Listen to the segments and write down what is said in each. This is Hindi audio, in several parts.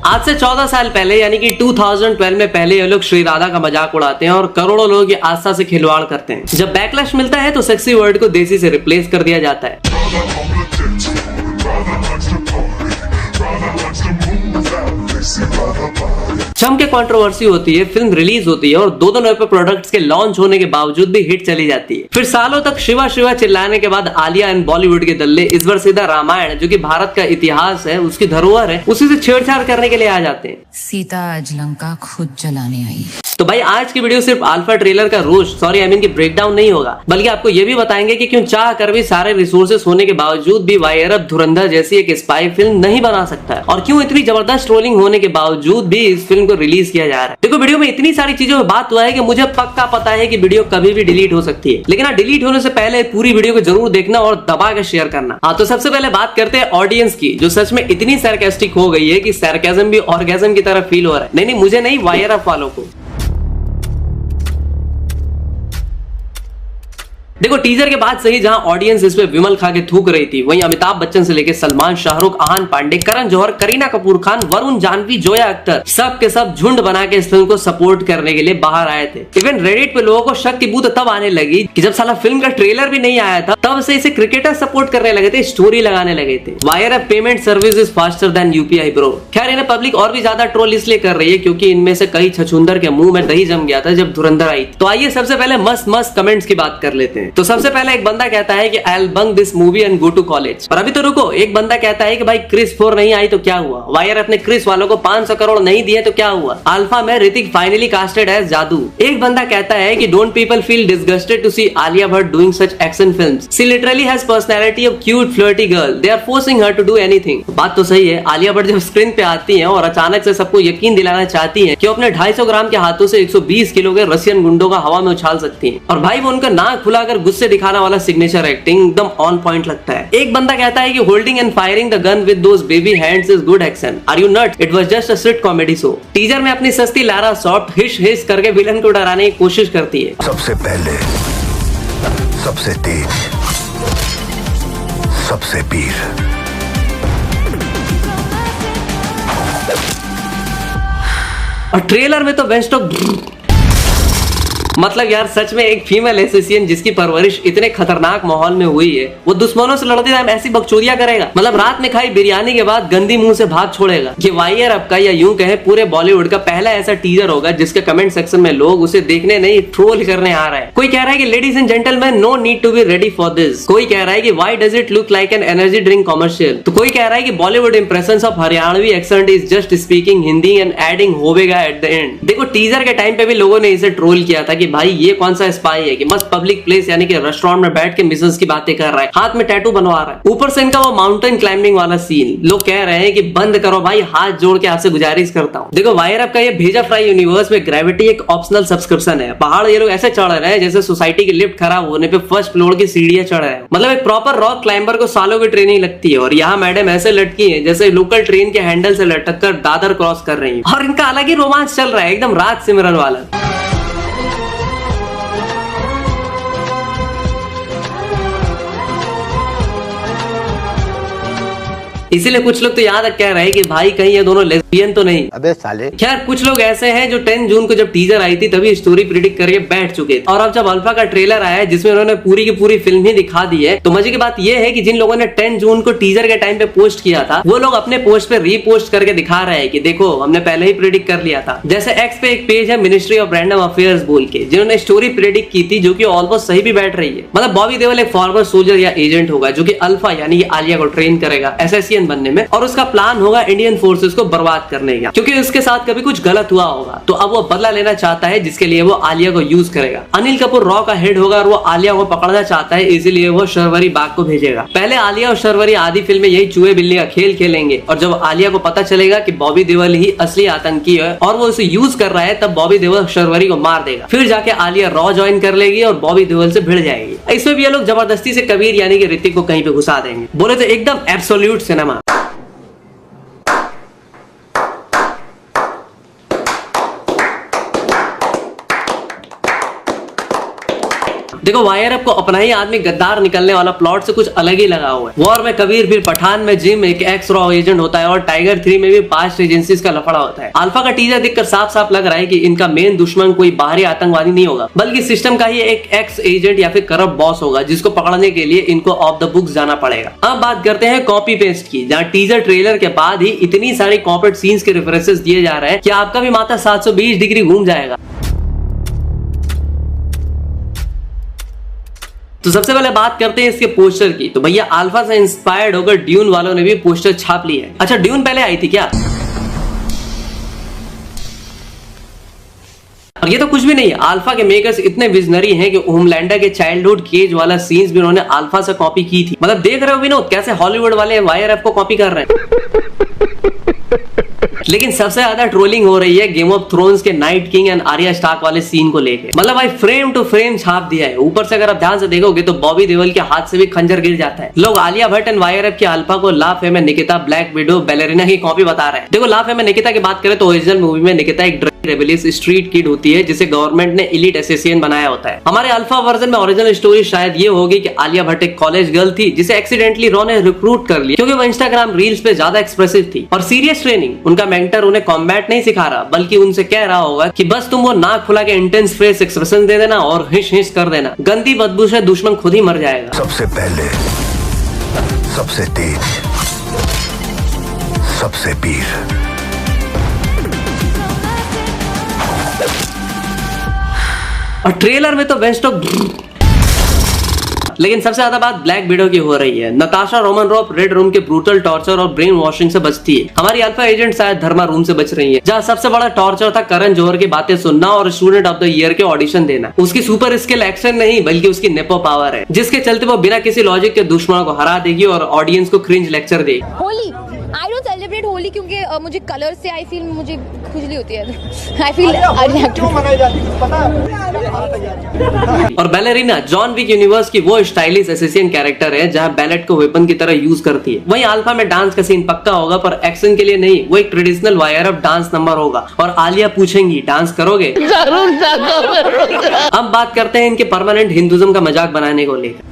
आज से 14 साल पहले यानी कि 2012 में पहले ये लोग श्री राधा का मजाक उड़ाते हैं और करोड़ों लोगों की आस्था से खिलवाड़ करते हैं। जब बैकलैश मिलता है तो सेक्सी वर्ड को देसी से रिप्लेस कर दिया जाता है। जम के कंट्रोवर्सी होती है, फिल्म रिलीज होती है और दो नए प्रोडक्ट्स के लॉन्च होने के बावजूद भी हिट चली जाती है। फिर सालों तक शिवा शिवा चिल्लाने के बाद आलिया एंड बॉलीवुड के दल्ले इस बार सीधा रामायण, जो कि भारत का इतिहास है, उसकी धरोहर है, उसी से छेड़छाड़ करने के लिए आ जाते हैं। सीता आज लंका खुद जलाने आई। तो भाई आज की वीडियो सिर्फ अल्फा ट्रेलर का रोस्ट आई मीन की ब्रेकडाउन नहीं होगा, बल्कि आपको ये भी बताएंगे कि क्यों चाह कर भी सारे रिसोर्सेस होने के बावजूद भी वाई अरब धुरंधर जैसी एक स्पाई फिल्म नहीं बना सकता है, और क्यों इतनी जबरदस्त ट्रोलिंग होने के बावजूद भी इस फिल्म को रिलीज किया जा रहा है। देखो वीडियो में इतनी सारी चीजों में बात हुआ है कि मुझे पक्का पता है कि वीडियो कभी भी डिलीट हो सकती है, लेकिन डिलीट होने से पहले पूरी वीडियो को जरूर देखना और दबा के शेयर करना। हाँ, तो सबसे पहले बात करते हैं ऑडियंस की, जो सच में इतनी सरकास्टिक हो गई है कि सरकाज़म भी ऑर्गेज़म की तरह फील हो रहा है। नहीं, मुझे नहीं, वाई अरब वालों को। देखो टीजर के बाद से ही जहां ऑडियंस इस पे विमल खा के थूक रही थी, वहीं अमिताभ बच्चन से लेकर सलमान, शाहरुख, आहान पांडे, करण जौहर, करीना कपूर खान, वरुण, जानवी, जोया अख्तर सब के सब झुंड बना के इस फिल्म को सपोर्ट करने के लिए बाहर आए थे। इवन रेडिट पे लोगों को शक की बूंद तब आने लगी कि जब साला फिल्म का ट्रेलर भी नहीं आया था, तब से इसे क्रिकेटर सपोर्ट करने लगे थे, स्टोरी लगाने लगे थे। Why Arab payment service is faster than UPI bro. खैर, इन्हें पब्लिक और भी ज्यादा ट्रोल इसलिए कर रही है क्योंकि इनमें से कई छछूंदर के मुंह में दही जम गया था जब धुरंधर आई। तो आइए सबसे पहले मस्त मस्त कमेंट्स की बात कर लेते हैं। तो सबसे पहले एक बंदा कहता है कि I will bunk this movie and go to college. पर अभी तो रुको, एक बंदा कहता है कि भाई क्रिस 4 नहीं आई तो क्या हुआ, वाई अरब अपने क्रिस वालों को 500 करोड़ नहीं दिए तो क्या हुआ, अल्फा में ऋतिक फाइनली कास्टेड एज जादू। एक बंदा कहता है कि don't people feel disgusted to see Alia Bhatt doing such action films, she literally has personality of cute flirty girl, they are forcing her to do anything. बात तो सही है, आलिया भट्ट जब स्क्रीन पे आती हैं और अचानक से सबको यकीन दिलाना चाहती हैं कि वो अपने 250 ग्राम के हाथों से 120 किलो के रशियन गुंडों का हवा में उछाल सकती हैं, और भाई वो उनका नाक खुलाकर गुस्से दिखाना वाला सिग्नेचर एक्टिंग एकदम ऑन पॉइंट लगता है। एक बंदा कहता है कि holding and firing the gun with those baby hands is good action, are you nut, it was just a street comedy show. Teaser में अपनी सस्ती लारा सॉफ्ट हिश हिश करके विलन को डराने की कोशिश करती है। सबसे पहले, सबसे तेज, सबसे पीर। और ट्रेलर में तो बेस्ट ऑफ मतलब यार सच में एक फीमेल एसेसियन जिसकी परवरिश इतने खतरनाक माहौल में हुई है, वो दुश्मनों से लड़ते टाइम ऐसी बकचोदियां करेगा, मतलब रात में खाई बिरयानी के बाद गंदी मुंह से भाग छोड़ेगा। ये वाई अरब का या यूं कहे पूरे बॉलीवुड का पहला ऐसा टीजर होगा जिसके कमेंट सेक्शन में लोग उसे देखने नहीं ट्रोल करने आ रहे हैं। कोई कह रहा है कि ladies and gentleman no need to be ready for this, कोई कह रहा है कि why does it look like an energy drink commercial, तो कोई कह रहा है कि Bollywood impressions of Haryanvi accent is just speaking Hindi and adding होवेगा एट द एंड। देखो टीजर के टाइम पे भी लोगों ने इसे ट्रोल किया था कि भाई ये कौन सा स्पाई है कि मस्त पब्लिक प्लेस यानी कि रेस्टोरेंट में बैठ के मिसेस की बातें कर रहा है, हाथ में टैटू बनवा रहा है, ऊपर से इनका वो माउंटेन क्लाइंबिंग वाला सीन। लोग कह रहे हैं कि बंद करो भाई, हाथ जोड़ के आपसे गुजारिश करता हूँ। देखो वाई अरब का ये भेजा फ्राई यूनिवर्स में ग्रेविटी एक ऑप्शनल सब्सक्रिप्शन है। पहाड़ ये लोग ऐसे चढ़ रहे हैं जैसे सोसाइटी की लिफ्ट खराब होने पे फर्स्ट फ्लोर की सीढ़ियां चढ़ रहे हैं, मतलब एक प्रॉपर रॉक क्लाइंबर को सालों की ट्रेनिंग लगती है। और यहाँ मैडम ऐसे लटकी है जैसे लोकल ट्रेन के हैंडल से लटक कर दादर क्रॉस कर रही है, और इनका अलग ही रोमांच चल रहा है, एकदम रात सिमरन वाला। इसीलिए कुछ लोग तो यहाँ तक कह रहे हैं कि भाई कहीं ये दोनों लेस्बियन तो नहीं। अबे साले। खैर कुछ लोग ऐसे हैं जो 10 जून को जब टीजर आई थी तभी स्टोरी प्रिडिक्ट करके बैठ चुके थे, और अब जब अल्फा का ट्रेलर आया है जिसमें उन्होंने पूरी की पूरी फिल्म ही दिखा दी है, तो मजे की बात यह है कि जिन लोगों ने 10 जून को टीजर के टाइम पे पोस्ट किया था, वो लोग अपने पोस्ट पे रीपोस्ट करके दिखा रहे हैं कि देखो हमने पहले ही प्रिडिक्ट कर लिया था। जैसे एक्स पे एक पेज है मिनिस्ट्री ऑफ रैंडम अफेयर्स बोल के, जिन्होंने स्टोरी प्रिडिक्ट की थी जो कि ऑलमोस्ट सही भी बैठ रही है। मतलब बॉबी देओल एक फॉर्मर सोल्जर या एजेंट होगा जो कि अल्फा यानी कि आलिया को ट्रेन करेगा एसएससीएन बनने में, और उसका प्लान होगा इंडियन फोर्सेस को बर्बाद करने का, क्योंकि उसके साथ कभी कुछ गलत हुआ होगा। तो अब वो बदला लेना चाहता है जिसके लिए वो आलिया को यूज करेगा। अनिल कपूर रॉ का हेड होगा और वो आलिया को पकड़ना चाहता है, इसीलिए वो शर्वरी बाग को भेजेगा। पहले आलिया और शर्वरी आदि फिल्म में यही चूहे बिल्ली का खेल खेलेंगे, और जब आलिया को पता चलेगा कि बॉबी देओल ही असली आतंकी है और वो उसे यूज कर रहा है, तब बॉबी देओल शर्वरी को मार देगा। फिर जाके आलिया रॉ ज्वाइन कर लेगी और बॉबी देओल से भिड़ जाएगी। इसमें भी ये लोग जबरदस्ती से कबीर यानी कि ऋतिक को कहीं पे घुसा देंगे। बोले तो एकदम एब्सोल्यूट सिनेमा। देखो वाईआरएफ को अपना ही आदमी गद्दार निकलने वाला प्लॉट से कुछ अलग ही लगा हुआ है। वॉर में कबीर, फिर पठान में जिम एक एक्स रॉ एजेंट होता है और टाइगर 3 में भी 5 एजेंसीज का लफड़ा होता है। अल्फा का टीजर देखकर साफ साफ लग रहा है कि इनका मेन दुश्मन कोई बाहरी आतंकवादी नहीं होगा, बल्कि सिस्टम का ही एक एक्स एजेंट या फिर करप्ट बॉस होगा, जिसको पकड़ने के लिए इनको ऑफ द बुक्स जाना पड़ेगा। अब बात करते हैं कॉपी पेस्ट की, जहाँ टीजर ट्रेलर के बाद ही इतनी सारी कॉर्पोरेट सीन्स के रेफरेंसेस दिए जा रहे हैं कि आपका भी माथा 720 डिग्री घूम जाएगा। तो सबसे पहले बात करते हैं इसके पोस्टर की। तो भैया अल्फा से इंस्पायर्ड होकर ड्यून वालों ने भी पोस्टर छाप ली है। अच्छा, ड्यून पहले आई थी क्या? और ये तो कुछ भी नहीं है, अल्फा के मेकर्स इतने विजनरी हैं कि होमलैंडर के चाइल्डहुड केज वाला सीन्स भी उन्होंने अल्फा से कॉपी की थी। मतलब देख रहे हो विनोद कैसे हॉलीवुड वाले वाईआरएफ को कॉपी कर रहे हैं। लेकिन सबसे ज्यादा ट्रोलिंग हो रही है गेम ऑफ थ्रोन्स के Night King and Arya Stark वाले सीन को लेके। मतलब भाई फ्रेम टू फ्रेम छाप दिया है। ऊपर से अगर आप ध्यान से देखोगे तो बॉबी देओल के हाथ से भी खंजर गिर जाता है। लोग आलिया भट्ट एंड वाईआरएफ के अल्फा को ला फे में निकिता, ब्लैक विडो, बैलेरिना की कॉपी बता रहे हैं। देखो ला फे में निकिता की बात करें तो ओरिजिनल मूवी में निकिता एक रेबेलियस स्ट्रीट किड होती है जिसे गवर्नमेंट ने एलीट एसेसियन बनाया होता है। हमारे अल्फा वर्जन में ओरिजिनल स्टोरी शायद ये होगी कि आलिया भट्ट एक कॉलेज गर्ल थी जिसे एक्सीडेंटली रॉ ने रिक्रूट कर लिया क्योंकि वो इंस्टाग्राम रील्स पे ज्यादा एक्सप्रेसिव थी। और सीरियस ट्रेनिंग उनका मेंटर उन्हें कॉम्बैट नहीं सिखा रहा, बल्कि उनसे कह रहा होगा कि बस तुम वो नाक खुला के इंटेंस फेस एक्सप्रेशन दे देना और हिश हिश कर देना, गंदी बदबू से दुश्मन खुद ही मर जाएगा। सबसे पहले, सबसे तेज, सबसे पीर। और ट्रेलर में तो बेस्ट ऑफ, लेकिन सबसे ज्यादा बात ब्लैक विडो की हो रही है। नताशा रोमनरॉफ रेड रूम के ब्रूटल टॉर्चर और ब्रेन वॉशिंग से बचती है। हमारी अल्फा एजेंट शायद धर्मा रूम से बच रही है, जहाँ सबसे बड़ा टॉर्चर था करण जौहर की बातें सुनना और स्टूडेंट ऑफ द ईयर के ऑडिशन देना। उसकी सुपर स्किल एक्शन नहीं बल्कि उसकी नेपो पावर है, जिसके चलते वो बिना किसी लॉजिक के दुश्मनों को हरा देगी और ऑडियंस को क्रिंज लेक्चर देगी। Holi I don't celebrate Holi क्योंकि मुझे कलर से आई फील मुझे खुजली होती है। आई फील क्यों मनाई जाती है पता है। और बैलेरिना जॉन विक यूनिवर्स की वो स्टाइलिश एसेसियन कैरेक्टर है जहां बैलेट को वेपन की तरह यूज करती है। वहीं अल्फा में डांस का सीन पक्का होगा पर एक्शन के लिए नहीं, वो एक ट्रेडिशनल वाईआरएफ डांस नंबर होगा और आलिया पूछेंगी डांस करोगे? जरूर। अब बात करते हैं इनके परमानेंट हिंदुइज्म का मजाक बनाने को लेकर।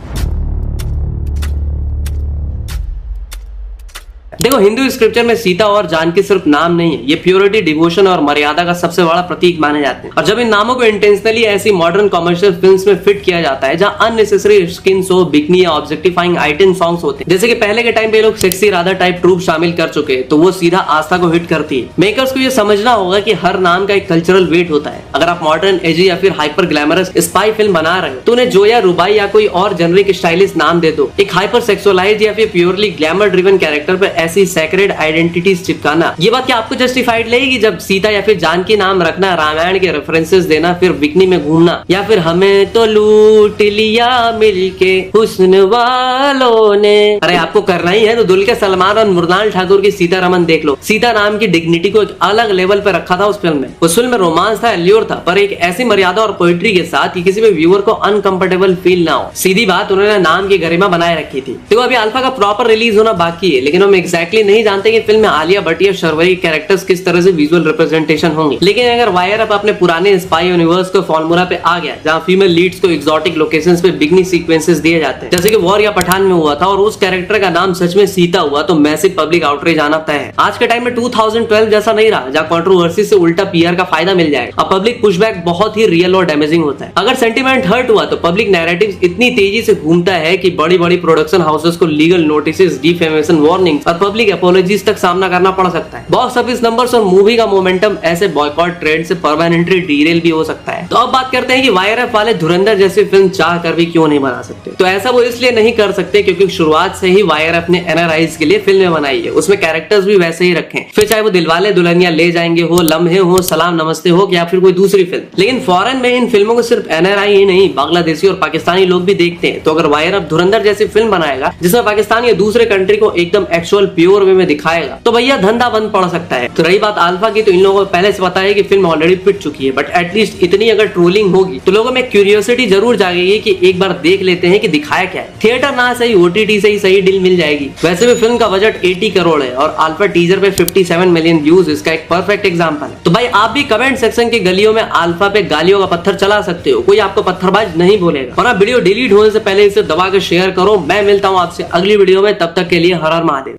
देखो हिंदू स्क्रिप्चर में सीता और जानकी सिर्फ नाम नहीं है, ये प्योरिटी, डिवोशन और मर्यादा का सबसे बड़ा प्रतीक माने जाते हैं। और जब इन नामों को इंटेंशनली ऐसी मॉडर्न कमर्शियल फिल्म्स में फिट किया जाता है जहां अननेसेसरी स्किन शो, बिकनी या ऑब्जेक्टिफाइंग आइटम सॉन्ग्स होते हैं, जैसे कि पहले के टाइम पे लोग सेक्सी राधा टाइप ट्रूप शामिल कर चुके हैं, तो वो सीधा आस्था को हिट करती है। मेकर्स को ये समझना होगा कि हर नाम का एक कल्चरल वेट होता है। अगर आप मॉडर्न, एजी या फिर हाइपर ग्लैमरस स्पाई फिल्म बना रहे हो तो उन्हें जोया, रुबाई या कोई और जेनरिक स्टाइलिश नाम दे दो। एक हाइपर सेक्सुअलाइज्ड या फिर प्योरली ग्लैमर ड्रिवन कैरेक्टर पे ऐसी सैक्रेड आइडेंटिटीज चिपकाना, ये बात क्या आपको जस्टिफाइड लगेगी? जब सीता या फिर जानकी नाम रखना, रामायण के रेफरेंसेस देना, फिर बिकनी में घूमना, या फिर हमें तो लूट लिया मिलके हुस्न वालों ने। अरे आपको करना ही है तो दुल्कर सलमान और मृणाल ठाकुर की सीता रमन देख लो। सीता नाम की डिग्निटी को एक अलग लेवल पे रखा था उस फिल्म में। उस फिल्म में रोमांस था, एल्योर था, पर एक ऐसी मर्यादा और पोइट्री के साथ कि किसी भी व्यूअर को अनकंफर्टेबल फील ना हो। सीधी बात, उन्होंने नाम की गरिमा बनाए रखी थी। देखो अभी अल्फा का प्रॉपर रिलीज होना बाकी है, लेकिन हम एग्जैक्टली नहीं जानते कि फिल्म में आलिया भट्ट या शर्वरी कैरेक्टर्स किस तरह से विजुअल रिप्रेजेंटेशन होंगे। लेकिन अगर वाईआरएफ अपने पुराने स्पाई यूनिवर्स के फॉर्मूला पे आ गया जहां फीमेल लीड्स को एक्सोटिक लोकेशंस पे बिगनी सीक्वेंसेस दिए जाते हैं, जैसे कि वॉर या पठान में हुआ था, और उस कैरेक्टर का नाम सच में सीता हुआ, तो मैसिव पब्लिक आउटरीच आना तय है। आज के टाइम में 2012 जैसा नहीं रहा जहां कंट्रोवर्सी से उल्टा पीआर का फायदा मिल जाएगा। अब पब्लिक पुशबैक बहुत ही रियल और डैमेजिंग होता है। अगर सेंटिमेंट हर्ट हुआ तो पब्लिक नैरेटिव इतनी तेजी से घूमता है कि बड़ी बड़ी प्रोडक्शन हाउसेस को लीगल नोटिस, डिफेमेशन वार्निंग और पब्लिक अपॉलॉजीज तक सामना करना पड़ सकता है। बॉक्स ऑफिस नंबर्स और मूवी का मोमेंटम ऐसे बॉयकॉट ट्रेंड से परमानेंटली डीरेल भी हो सकता है। तो अब बात करते हैं कि वाईआरएफ वाले धुरंधर जैसी फिल्म चाह कर भी क्यों नहीं बना सकते। तो ऐसा वो इसलिए नहीं कर सकते क्योंकि शुरुआत से ही वाईआरएफ ने एनआरआईज के लिए फिल्में बनाई है, उसमें कैरेक्टर्स भी वैसे ही रखे, फिर चाहे वो दिलवाले दुल्हनिया ले जाएंगे हो, लम्हे हो, सलाम नमस्ते हो या फिर कोई दूसरी फिल्म। लेकिन फॉरेन में इन फिल्मों को सिर्फ एनआरआई ही नहीं, बांग्लादेशी और पाकिस्तानी लोग भी देखते हैं। तो अगर वाईआरएफ धुरंधर जैसी फिल्म बनाएगा जिसमें पाकिस्तान या दूसरे कंट्री को एकदम एक्चुअल प्योर वे में दिखाएगा तो भैया धंधा बंद पड़ सकता है। तो रही बात अल्फा की, तो इन लोगों को पहले से पता है कि फिल्म ऑलरेडी पिट चुकी है, बट एटलीस्ट इतनी अगर ट्रोलिंग होगी तो लोगों में क्यूरियोसिटी जरूर जागेगी कि एक बार देख लेते हैं कि दिखाया क्या है। थिएटर ना सही OTT से ही सही डील मिल जाएगी। वैसे भी फिल्म का बजट 80 करोड़ है और अल्फा टीजर पे 57 मिलियन व्यूज इसका एक परफेक्ट एग्जांपल है। तो भाई आप भी कमेंट सेक्शन की गलियों में अल्फा पे गालियों का पत्थर चला सकते हो, कोई आपको पत्थरबाज नहीं बोलेगा। और वीडियो डिलीट होने से पहले इसे दबा के शेयर करो। मैं मिलता हूँ आपसे अगली वीडियो में, तब तक के लिए हर हर महादेव।